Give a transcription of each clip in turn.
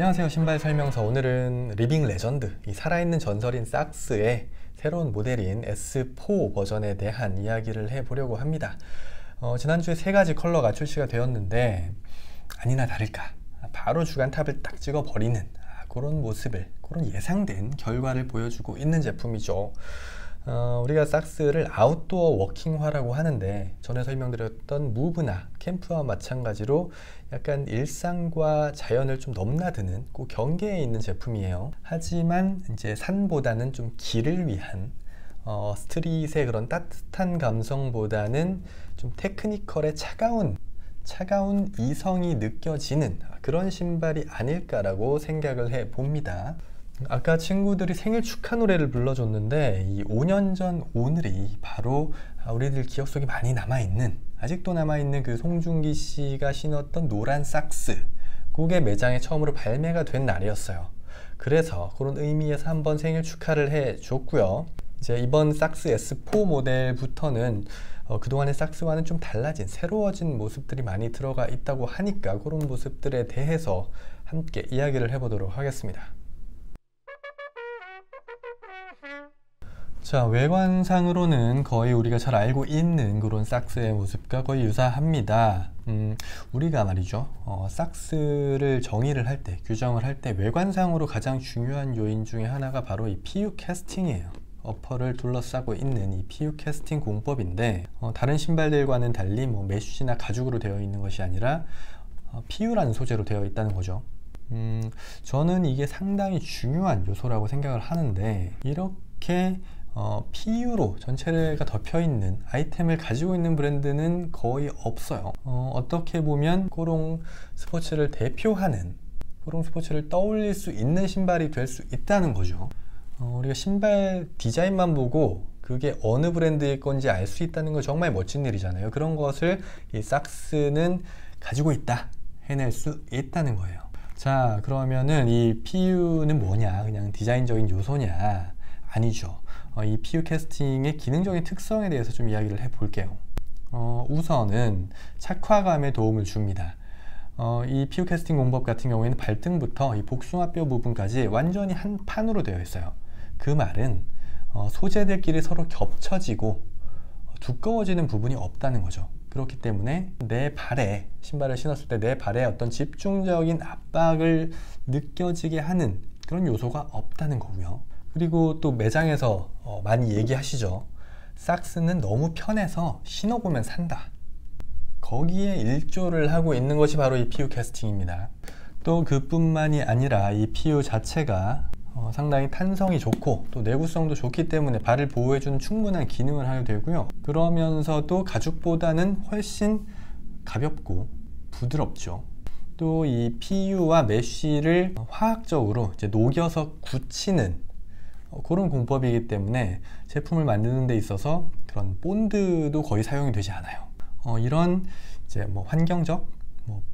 안녕하세요. 신발 설명서. 오늘은 리빙 레전드, 이 살아있는 전설인 삭스의 새로운 모델인 S4 버전에 대한 이야기를 해보려고 합니다. 지난주에 3가지 컬러가 출시가 되었는데 아니나 다를까 바로 주간 탑을 딱 찍어버리는 그런 모습을, 그런 예상된 결과를 보여주고 있는 제품이죠. 우리가 삭스를 아웃도어 워킹화라고 하는데, 전에 설명드렸던 무브나 캠프와 마찬가지로 약간 일상과 자연을 좀 넘나드는 그 경계에 있는 제품이에요. 하지만 이제 산보다는 좀 길을 위한 스트릿의 그런 따뜻한 감성보다는 좀 테크니컬의 차가운 이성이 느껴지는 그런 신발이 아닐까라고 생각을 해 봅니다. 아까 친구들이 생일 축하 노래를 불러줬는데, 이 5년 전 오늘이 바로 우리들 기억 속에 많이 남아있는, 아직도 남아있는 그 송중기 씨가 신었던 노란 삭스, 그게 매장에 처음으로 발매가 된 날이었어요. 그래서 그런 의미에서 한번 생일 축하를 해줬고요. 이제 이번 삭스 S4 모델부터는 그동안의 삭스와는 좀 달라진, 새로워진 모습들이 많이 들어가 있다고 하니까 그런 모습들에 대해서 함께 이야기를 해보도록 하겠습니다. 자, 외관상으로는 거의 우리가 잘 알고 있는 그런 삭스의 모습과 거의 유사합니다. 우리가 말이죠, 삭스를 정의를 할 때, 규정을 할 때 외관상으로 가장 중요한 요인 중에 하나가 바로 이 PU 캐스팅이에요. 어퍼를 둘러싸고 있는 이 PU 캐스팅 공법인데, 다른 신발들과는 달리 메쉬나 가죽으로 되어 있는 것이 아니라 PU라는 소재로 되어 있다는 거죠. 저는 이게 상당히 중요한 요소라고 생각을 하는데, 이렇게 PU로 전체가 덮여있는 아이템을 가지고 있는 브랜드는 거의 없어요. 어떻게 보면 코롱 스포츠를 대표하는, 코롱 스포츠를 떠올릴 수 있는 신발이 될 수 있다는 거죠. 우리가 신발 디자인만 보고 그게 어느 브랜드일 건지 알 수 있다는 건 정말 멋진 일이잖아요. 그런 것을 이 삭스는 가지고 있다, 해낼 수 있다는 거예요. 자, 그러면은 이 PU는 뭐냐? 그냥 디자인적인 요소냐? 아니죠. 이 PU 캐스팅의 기능적인 특성에 대해서 좀 이야기를 해 볼게요. 우선은 착화감에 도움을 줍니다. 이 PU 캐스팅 공법 같은 경우에는 발등부터 이 복숭아뼈 부분까지 완전히 한 판으로 되어 있어요. 그 말은 소재들끼리 서로 겹쳐지고 두꺼워지는 부분이 없다는 거죠. 그렇기 때문에 내 발에, 신발을 신었을 때 내 발에 어떤 집중적인 압박을 느껴지게 하는 그런 요소가 없다는 거고요. 그리고 또 매장에서 많이 얘기하시죠. 삭스는 너무 편해서 신어보면 산다. 거기에 일조를 하고 있는 것이 바로 이 PU 캐스팅입니다. 또 그뿐만이 아니라 이 PU 자체가 상당히 탄성이 좋고 또 내구성도 좋기 때문에 발을 보호해주는 충분한 기능을 하게 되고요. 그러면서도 가죽보다는 훨씬 가볍고 부드럽죠. 또 이 PU와 메쉬를 화학적으로 이제 녹여서 굳히는 그런 공법이기 때문에 제품을 만드는 데 있어서 그런 본드도 거의 사용이 되지 않아요. 이런 이제 환경적,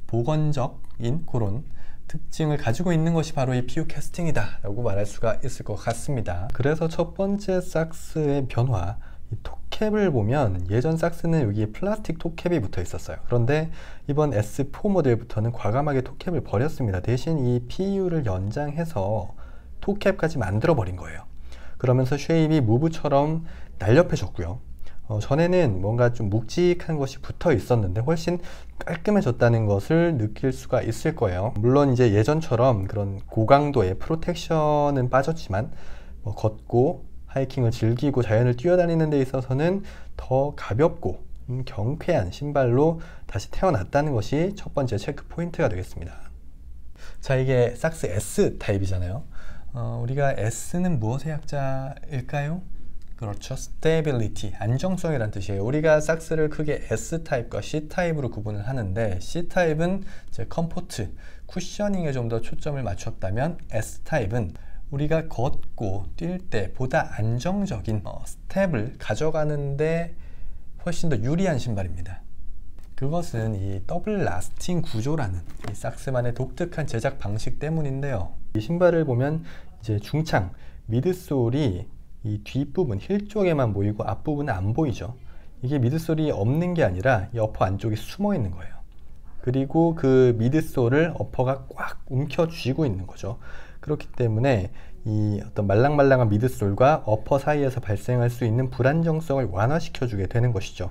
보건적인 그런 특징을 가지고 있는 것이 바로 이 PU 캐스팅이다 라고 말할 수가 있을 것 같습니다. 그래서 첫 번째 삭스의 변화, 이 톱캡을 보면 예전 삭스는 여기에 플라스틱 톱캡이 붙어 있었어요. 그런데 이번 S4 모델부터는 과감하게 톱캡을 버렸습니다. 대신 이 PU를 연장해서 톱캡까지 만들어 버린 거예요. 그러면서 쉐입이 무브처럼 날렵해졌고요. 전에는 뭔가 좀 묵직한 것이 붙어 있었는데 훨씬 깔끔해졌다는 것을 느낄 수가 있을 거예요. 물론 이제 예전처럼 그런 고강도의 프로텍션은 빠졌지만 걷고 하이킹을 즐기고 자연을 뛰어다니는 데 있어서는 더 가볍고 경쾌한 신발로 다시 태어났다는 것이 첫 번째 체크 포인트가 되겠습니다. 자, 이게 삭스 S 타입이잖아요. 우리가 S는 무엇의 약자일까요? 그렇죠. Stability, 안정성이란 뜻이에요. 우리가 삭스를 크게 S타입과 C타입으로 구분을 하는데, C타입은 이제 컴포트, 쿠셔닝에 좀 더 초점을 맞췄다면 S타입은 우리가 걷고 뛸 때 보다 안정적인 스텝을 가져가는데 훨씬 더 유리한 신발입니다. 그것은 이 더블 라스팅 구조라는 이 삭스만의 독특한 제작 방식 때문인데요. 이 신발을 보면 이제 중창, 미드솔이 이 뒷부분, 힐 쪽에만 보이고 앞부분은 안 보이죠. 이게 미드솔이 없는 게 아니라 이 어퍼 안쪽에 숨어 있는 거예요. 그리고 그 미드솔을 어퍼가 꽉 움켜쥐고 있는 거죠. 그렇기 때문에 이 어떤 말랑말랑한 미드솔과 어퍼 사이에서 발생할 수 있는 불안정성을 완화시켜주게 되는 것이죠.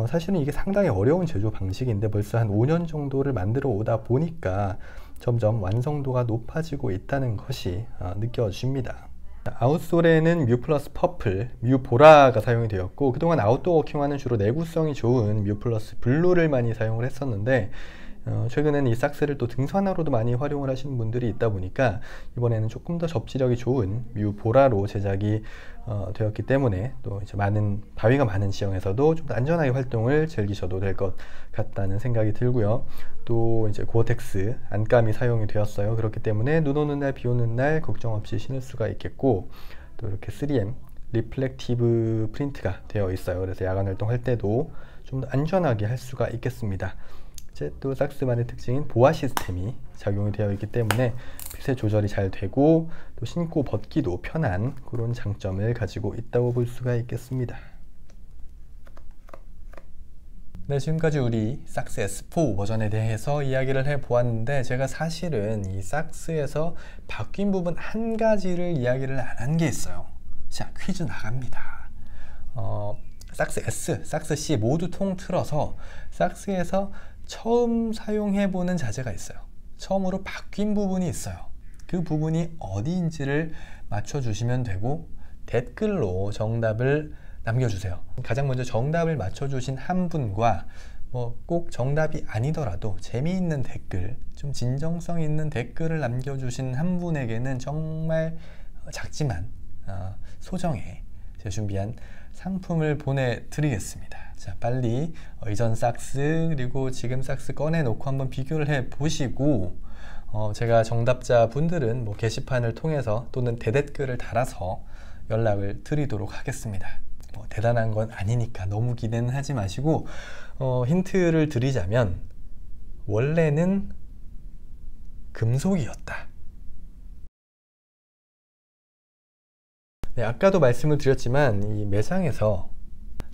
사실은 이게 상당히 어려운 제조 방식인데 벌써 한 5년 정도를 만들어 오다 보니까 점점 완성도가 높아지고 있다는 것이 느껴집니다. 아웃솔에는 뮤 플러스 퍼플, 뮤 보라가 사용이 되었고, 그동안 아웃도어 워킹화는 주로 내구성이 좋은 뮤 플러스 블루를 많이 사용을 했었는데, 최근에는 이 삭스를 또 등산화로도 많이 활용을 하시는 분들이 있다 보니까 이번에는 조금 더 접지력이 좋은 뮤 보라로 제작이 되었기 때문에 또 이제 바위가 많은 지형에서도 좀 더 안전하게 활동을 즐기셔도 될 것 같다는 생각이 들고요. 또 이제 고어텍스 안감이 사용이 되었어요. 그렇기 때문에 눈 오는 날, 비 오는 날 걱정 없이 신을 수가 있겠고, 또 이렇게 3M 리플렉티브 프린트가 되어 있어요. 그래서 야간 활동할 때도 좀 더 안전하게 할 수가 있겠습니다. 또 삭스만의 특징인 보아 시스템이 작용이 되어 있기 때문에 핏의 조절이 잘 되고 또 신고 벗기도 편한 그런 장점을 가지고 있다고 볼 수가 있겠습니다. 네, 지금까지 우리 삭스 S4 버전에 대해서 이야기를 해보았는데, 제가 사실은 이 삭스에서 바뀐 부분 한 가지를 이야기를 안 한 게 있어요. 자, 퀴즈 나갑니다. 삭스 S, 삭스 C 모두 통틀어서 삭스에서 처음 사용해보는 자재가 있어요. 처음으로 바뀐 부분이 있어요. 그 부분이 어디인지를 맞춰주시면 되고 댓글로 정답을 남겨주세요. 가장 먼저 정답을 맞춰주신 한 분과 꼭 정답이 아니더라도 재미있는 댓글, 좀 진정성 있는 댓글을 남겨주신 한 분에게는 정말 작지만 소정의 제가 준비한 상품을 보내드리겠습니다. 자, 빨리 이전 삭스 그리고 지금 삭스 꺼내놓고 한번 비교를 해보시고 제가 정답자 분들은 게시판을 통해서 또는 대댓글을 달아서 연락을 드리도록 하겠습니다. 대단한 건 아니니까 너무 기대는 하지 마시고, 힌트를 드리자면 원래는 금속이었다. 네, 아까도 말씀을 드렸지만 이 매장에서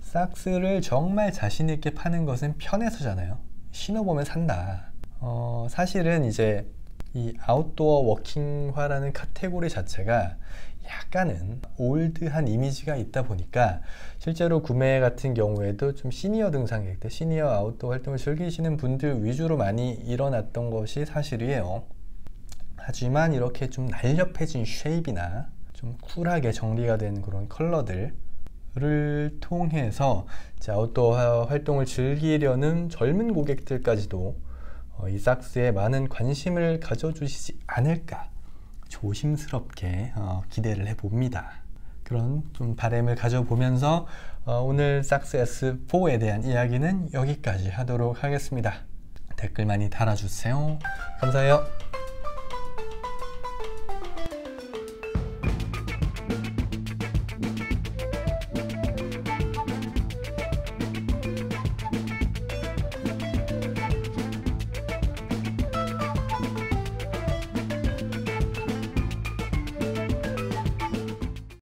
삭스를 정말 자신있게 파는 것은 편해서잖아요. 신어보면 산다. 사실은 이제 이 아웃도어 워킹화라는 카테고리 자체가 약간은 올드한 이미지가 있다 보니까 실제로 구매 같은 경우에도 좀 시니어 등산객들, 시니어 아웃도어 활동을 즐기시는 분들 위주로 많이 일어났던 것이 사실이에요. 하지만 이렇게 좀 날렵해진 쉐입이나 좀 쿨하게 정리가 된 그런 컬러들을 통해서 아웃도어 활동을 즐기려는 젊은 고객들까지도 이 삭스에 많은 관심을 가져주시지 않을까 조심스럽게 기대를 해봅니다. 그런 좀 바람을 가져보면서 오늘 삭스 S4에 대한 이야기는 여기까지 하도록 하겠습니다. 댓글 많이 달아주세요. 감사해요.